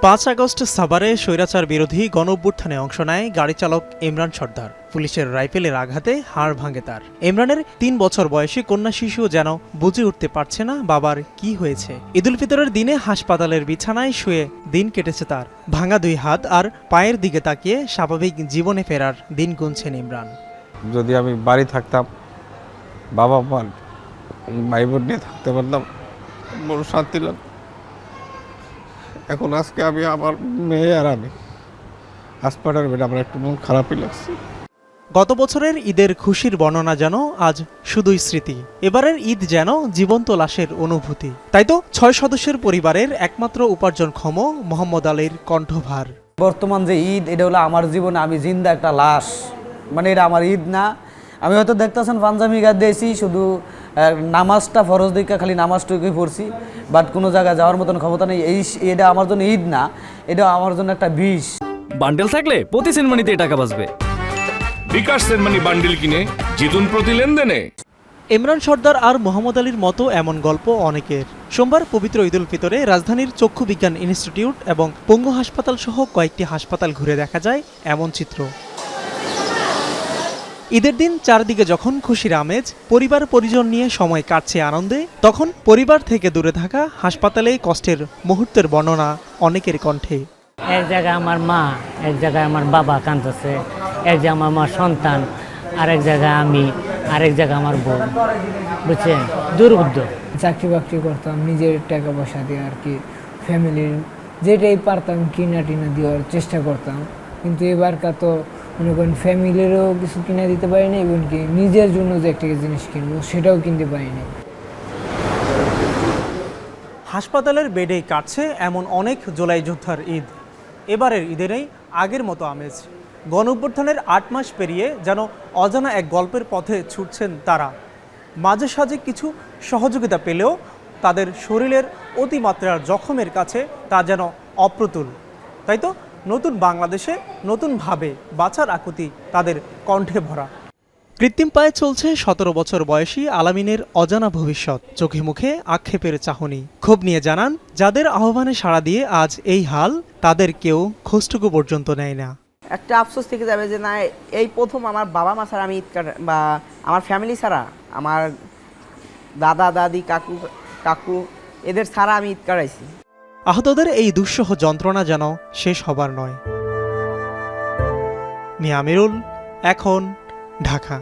৫ August সাভারে স্বৈরাচার বিরোধী গণঅভ্যুত্থানে অংশ নেয় গাড়ি চালক ইমরান সর্দার। পুলিশের রাইফেলের আঘাতে হাড় ভাঙে তার। ইমরানের ৩ বছর বয়সী কন্যা শিশু যেন বুঝে উঠতে পারছে না বাবার কি হয়েছে। ঈদুল ফিতরের দিনে হাসপাতালের বিছানায় শুয়ে দিন কেটেছে তার। ভাঙা ২ হাত আর পায়ের দিকে তাকিয়ে স্বাভাবিক জীবনে ফেরার দিন গুনছেন ইমরান। যদি আমি বাড়ি থাকতাম, বাবা মা ভাই বোন নিয়ে থাকতে পারতাম, বড় শান্তি লাগতো। এখন আজকে আমি আমার মেয়ে আর আমি হাসপাতালের বেডে আমার একটু মন খারাপই লাগছে। গত বছরের ঈদের খুশির বর্ণনা যেন আজ শুধুই স্মৃতি। এবারের ঈদ যেন জীবন্ত লাশের অনুভূতি। তাই তো ৬ সদস্যের পরিবারের একমাত্র উপার্জনক্ষম মোহাম্মদ আলীর কণ্ঠভার। বর্তমান যে ঈদ, এটা হলো আমার জীবনে আমি জিন্দা একটা লাশ, মানে এটা আমার ঈদ না। আমি হয়তো দেখতেছেন পাঞ্জাবি গায়ে দিয়েছি, শুধু নামাজটা ফরজ দিকে খালি নামাজটুকুই পড়ছি, বাট কোনো জায়গায় যাওয়ার মতন ক্ষমতা নেই। এটা আমার জন্য ঈদ না, এটা আমার জন্য একটা বিষ। বান্ডেল থাকলে প্রতি সেনমানিতে টাকা বাঁচবে। বিকাশ সেনমানি বান্ডেল কিনে জিতুন প্রতি লেনদেনে। ইমরান সর্দার আর মোহাম্মদ আলীর মতো এমন গল্প অনেকের। সোমবার পবিত্র ঈদুল ফিতরে রাজধানীর চক্ষু বিজ্ঞান ইনস্টিটিউট এবং পঙ্গু হাসপাতাল সহ কয়েকটি হাসপাতাল ঘুরে দেখা যায় এমন চিত্র। ঈদের দিন চারদিকে যখন খুশির আমেজ, পরিবার পরিজন নিয়ে সময় কাটছে আনন্দে, তখন পরিবার থেকে দূরে থাকা হাসপাতালে কষ্টের মুহূর্তের বর্ণনা অনেকের কণ্ঠে। এক জায়গায় আমার মা, এক জায়গায় আমার বাবা কাঁদতেছে, এক জায়গায় আমার মা সন্তান, আরেক জায়গায় আমি, আরেক জায়গায় আমার বউ, বুঝছেন, দুর্বুদ্ধ। চাকরি বাকরি করতাম, নিজের টাকা পয়সা দিয়ে আর কি ফ্যামিলির যেটাই পারতাম কিনা টিনা দেওয়ার চেষ্টা করতাম। কিন্তু এবারকার তো মনে করেন ফ্যামিলিরও কিছু কিনে দিতে পারিনি, এবং কি নিজের জন্য যে একটা জিনিস কিনবো সেটাও কিনতে পারিনি। হাসপাতালের বেডেই কাটছে এমন অনেক জুলাই যোদ্ধার ঈদ। এবারের ঈদে নেই আগের মতো আমেজ। গণঅভ্যুত্থানের ৮ মাস পেরিয়ে যেন অজানা এক গল্পের পথে ছুটছেন তারা। মাঝে সাঝে কিছু সহযোগিতা পেলেও তাদের শরীরের অতিমাত্রার জখমের কাছে তা যেন অপ্রতুল। তাই তো নতুন বাংলাদেশে নতুনভাবে বাঁচার আকুতি তাদের কণ্ঠে ভরা। কৃত্রিম পায়ে চলছে ১৭ বছর বয়সী আলামিনের অজানা ভবিষ্যৎ। চোখে মুখে আক্ষেপের চাহনি। ক্ষোভ নিয়ে জানান, যাদের আহ্বানে সাড়া দিয়ে আজ এই হাল, তাদের কেউ খোঁজটুকু পর্যন্ত নেয় না। একটা আফসোস থেকে যাবে যে না, এই প্রথম আমার বাবা মা ছাড়া আমি ঈদ বা আমার ফ্যামিলি ছাড়া, আমার দাদা দাদি কাকু এদের ছাড়া আমি ঈদ কাটাইছি। আহতদের এই দুঃসহ যন্ত্রণা যেন শেষ হবার নয়। নিয়ামিরুল, এখন, ঢাকা।